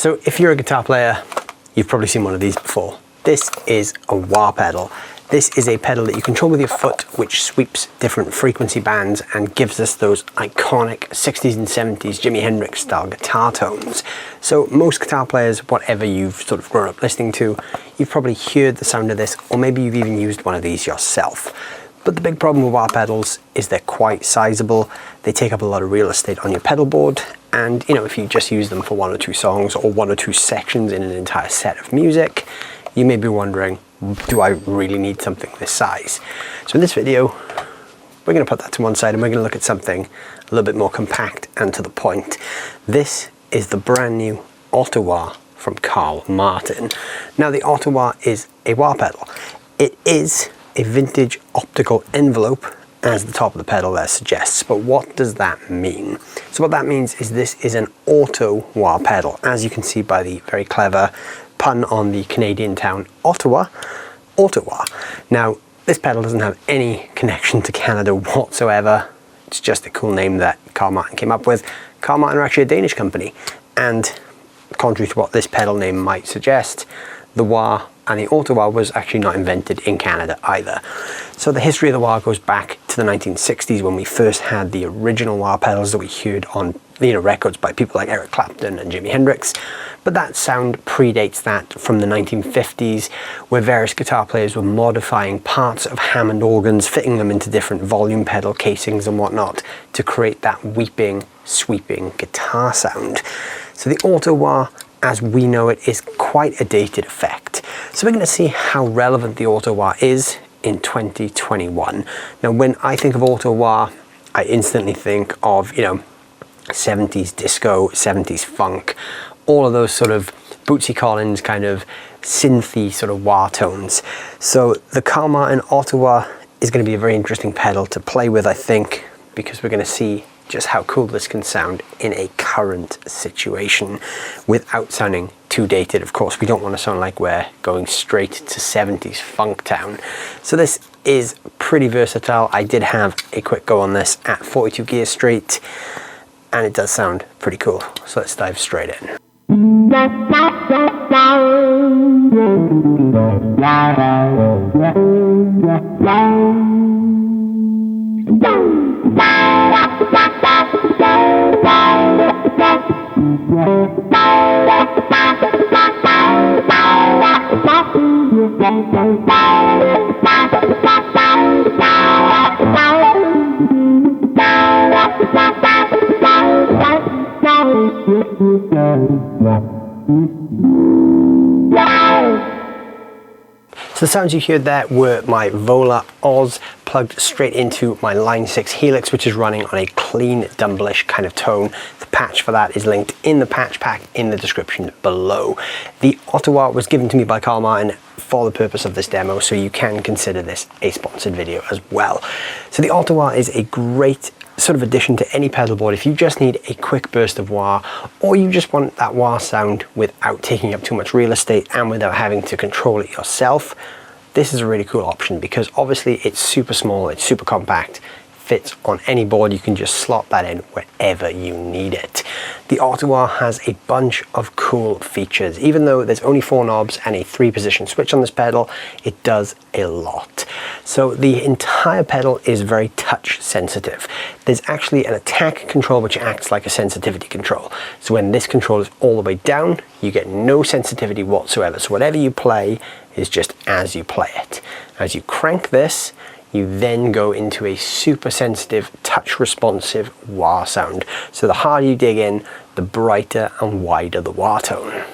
So if you're a guitar player, you've probably seen one of these before. This is a wah pedal. This is a pedal that you control with your foot, which sweeps different frequency bands and gives us those iconic 60s and 70s Jimi Hendrix style guitar tones. So most guitar players, whatever you've sort of grown up listening to, you've probably heard the sound of this, or maybe you've even used one of these yourself. But the big problem with wah pedals is they're quite sizable. They take up a lot of real estate on your pedal board. And you know, if you just use them for one or two songs or one or two sections in an entire set of music, you may be wondering, do I really need something this size? So in this video, we're going to put that to one side and we're going to look at something a little bit more compact and to the point. This is the brand new Ottawa from Carl Martin. Now the Ottawa is a wah pedal. It is a vintage optical envelope, as the top of the pedal there suggests. But what does that mean? So what that means is this is an auto wah pedal, as you can see by the very clever pun on the Canadian town Ottawa, Ottawa. Now this pedal doesn't have any connection to Canada whatsoever. It's just a cool name that Carl Martin came up with. Carl Martin are actually a Danish company, and contrary to what this pedal name might suggest, the wah and the Ottawa was actually not invented in Canada either. So the history of the wah goes back to the 1960s when we first had the original wah pedals that we heard on records by people like Eric Clapton and Jimi Hendrix. But that sound predates that from the 1950s, where various guitar players were modifying parts of Hammond organs, fitting them into different volume pedal casings and whatnot to create that weeping, sweeping guitar sound. So the Ottawa, as we know it, is quite a dated effect. So we're going to see how relevant the Ottawa is in 2021. Now when I think of Ottawa, I instantly think of, 70s disco, 70s funk, all of those sort of Bootsy Collins kind of synthy sort of wah tones. So the Carl Martin Ottawa is going to be a very interesting pedal to play with, I think, because we're going to see just how cool this can sound in a current situation without sounding too dated. Of course, we don't want to sound like we're going straight to 70s funk town. So this is pretty versatile. I did have a quick go on this at 42 gear straight, and it does sound pretty cool. So let's dive straight in. So the sounds you heard there were my Vola Oz plugged straight into my Line 6 Helix, which is running on a clean, dumblish kind of tone. The patch for that is linked in the patch pack in the description below. The Ottawa was given to me by Carl Martin for the purpose of this demo, so you can consider this a sponsored video as well. So the Ottawa is a great sort of addition to any pedal board if you just need a quick burst of wah, or you just want that wah sound without taking up too much real estate and without having to control it yourself. This is a really cool option because obviously it's super small, it's super compact, fits on any board. You can just slot that in wherever you need it. The Ottawa has a bunch of cool features. Even though there's only 4 knobs and a 3-position switch on this pedal, it does a lot. So the entire pedal is very touch sensitive. There's actually an attack control which acts like a sensitivity control. So when this control is all the way down, you get no sensitivity whatsoever. So whatever you play is just as you play it. As you crank this, you then go into a super sensitive, touch responsive wah sound. So the harder you dig in, the brighter and wider the wah tone.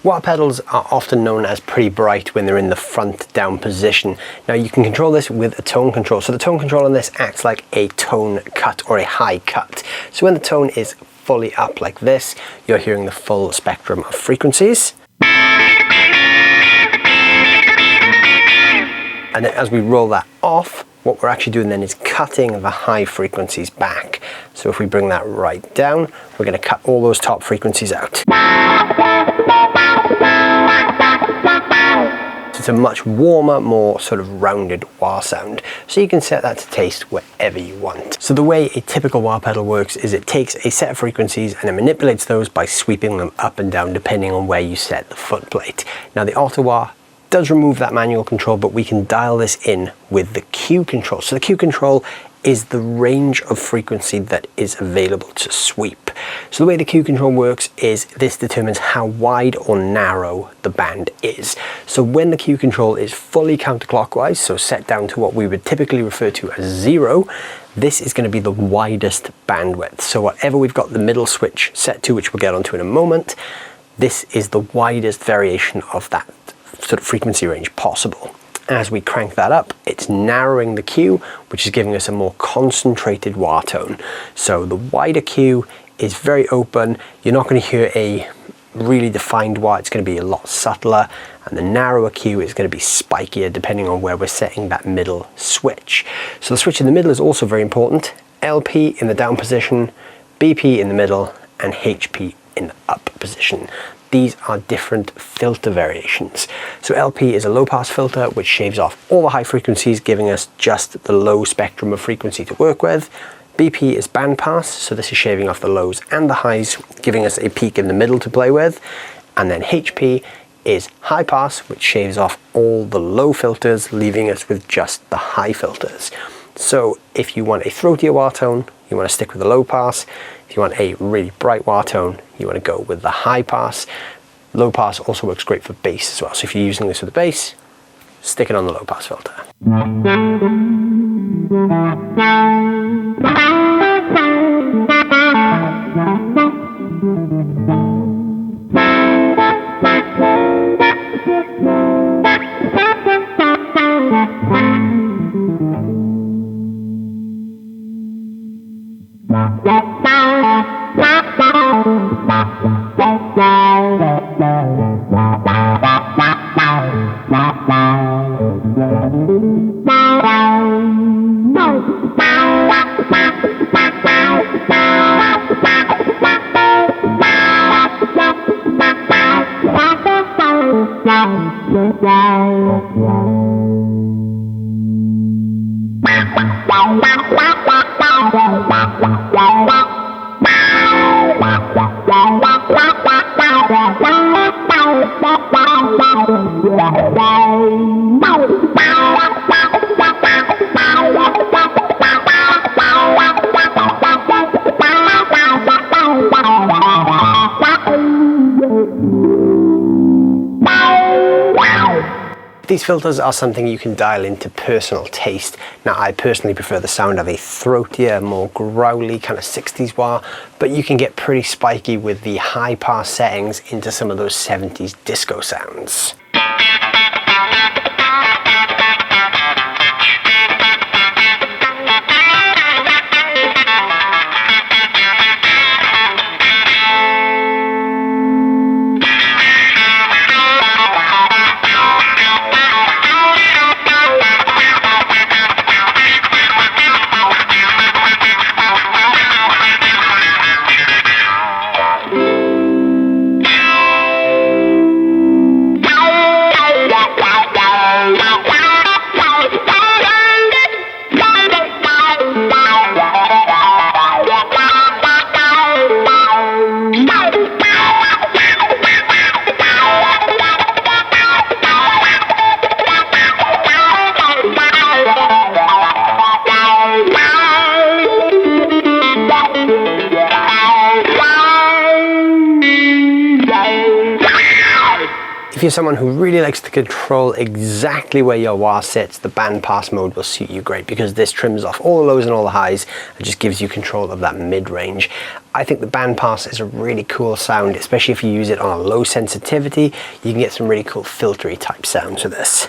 Wah pedals are often known as pretty bright when they're in the front down position. Now you can control this with a tone control. So the tone control on this acts like a tone cut or a high cut. So when the tone is fully up like this, you're hearing the full spectrum of frequencies. And then as we roll that off, what we're actually doing then is cutting the high frequencies back. So if we bring that right down, we're going to cut all those top frequencies out. So it's a much warmer, more sort of rounded wah sound. So you can set that to taste wherever you want. So the way a typical wah pedal works is it takes a set of frequencies and it manipulates those by sweeping them up and down depending on where you set the foot plate. Now the Ottawa does remove that manual control, but we can dial this in with the Q control. So the Q control is the range of frequency that is available to sweep. So the way the Q control works is this determines how wide or narrow the band is. So when the Q control is fully counterclockwise, so set down to what we would typically refer to as 0, this is going to be the widest bandwidth. So whatever we've got the middle switch set to, which we'll get onto in a moment, this is the widest variation of that sort of frequency range possible. As we crank that up, it's narrowing the Q, which is giving us a more concentrated wah tone. So the wider Q is very open. You're not going to hear a really defined wah. It's going to be a lot subtler, and the narrower Q is going to be spikier depending on where we're setting that middle switch. So the switch in the middle is also very important. LP in the down position, BP in the middle, and HP in the up position. These are different filter variations. So LP is a low pass filter which shaves off all the high frequencies, giving us just the low spectrum of frequency to work with. BP is band pass, so this is shaving off the lows and the highs, giving us a peak in the middle to play with. And then HP is high pass, which shaves off all the low filters, leaving us with just the high filters. So if you want a throatier wah tone, you want to stick with the low pass. If you want a really bright wah tone, you want to go with the high pass. Low pass also works great for bass as well. So if you're using this with the bass, stick it on the low pass filter. These filters are something you can dial into personal taste. Now I personally prefer the sound of a throatier, more growly kind of 60s wah, but you can get pretty spiky with the high pass settings into some of those 70s disco sounds. If you're someone who really likes to control exactly where your wah sits, the band pass mode will suit you great because this trims off all the lows and all the highs and just gives you control of that mid-range. I think the bandpass is a really cool sound, especially if you use it on a low sensitivity. You can get some really cool filtery type sounds with this.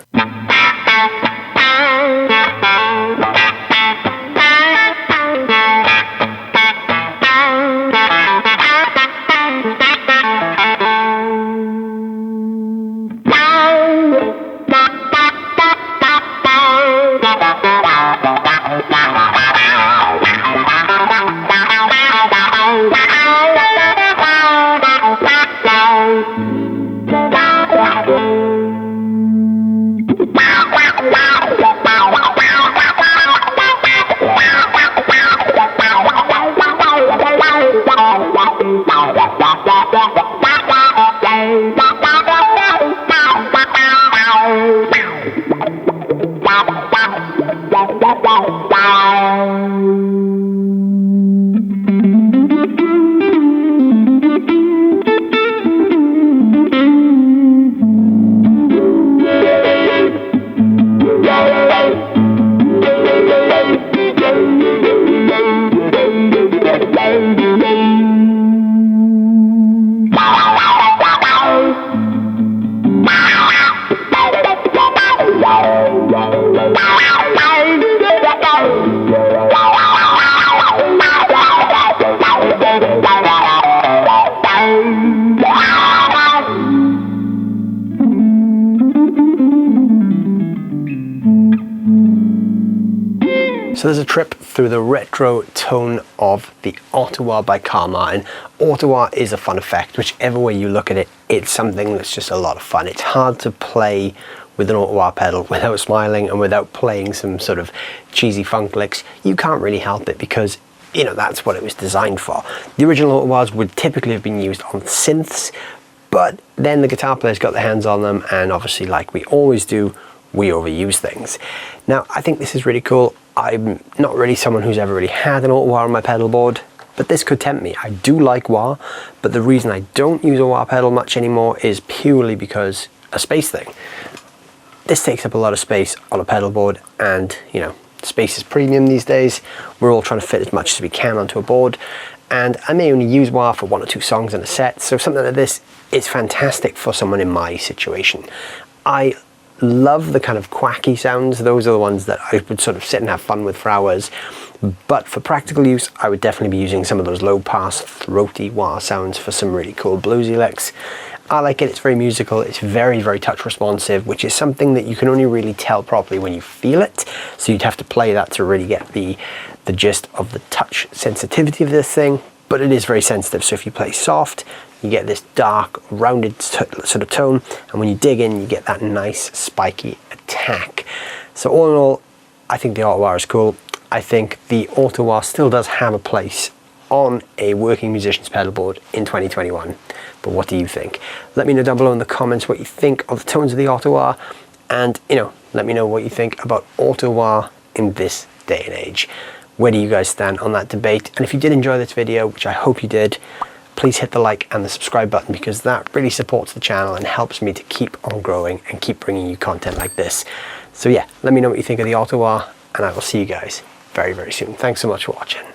So there's a trip through the retro tone of the Ottawa by Carl Martin. Ottawa is a fun effect. Whichever way you look at it, it's something that's just a lot of fun. It's hard to play with an Ottawa pedal without smiling and without playing some sort of cheesy funk licks. You can't really help it because, you know, that's what it was designed for. The original Ottawas would typically have been used on synths, but then the guitar players got their hands on them, and obviously, like we always do, we overuse things. Now, I think this is really cool. I'm not really someone who's ever really had an Ottawa on my pedal board, but this could tempt me. I do like wah, but the reason I don't use a wah pedal much anymore is purely because a space thing. This takes up a lot of space on a pedal board, and you know, space is premium these days. We're all trying to fit as much as we can onto a board, and I may only use wah for 1 or 2 songs in a set, so something like this is fantastic for someone in my situation. I love the kind of quacky sounds. Those are the ones that I would sort of sit and have fun with for hours, but for practical use I would definitely be using some of those low pass throaty wah sounds for some really cool bluesy licks. I like it. It's very musical. It's very, very touch responsive, which is something that you can only really tell properly when you feel it, so you'd have to play that to really get the gist of the touch sensitivity of this thing. But it is very sensitive, so if you play soft, you get this dark, rounded sort of tone, and when you dig in, you get that nice, spiky attack. So all in all, I think the Ottawa is cool. I think the Ottawa still does have a place on a working musician's pedal board in 2021. But what do you think? Let me know down below in the comments what you think of the tones of the Ottawa, and you know, let me know what you think about Ottawa in this day and age. Where do you guys stand on that debate? And if you did enjoy this video, which I hope you did, please hit the like and the subscribe button, because that really supports the channel and helps me to keep on growing and keep bringing you content like this. So yeah, let me know what you think of the Ottawa, and I will see you guys very, very soon. Thanks so much for watching.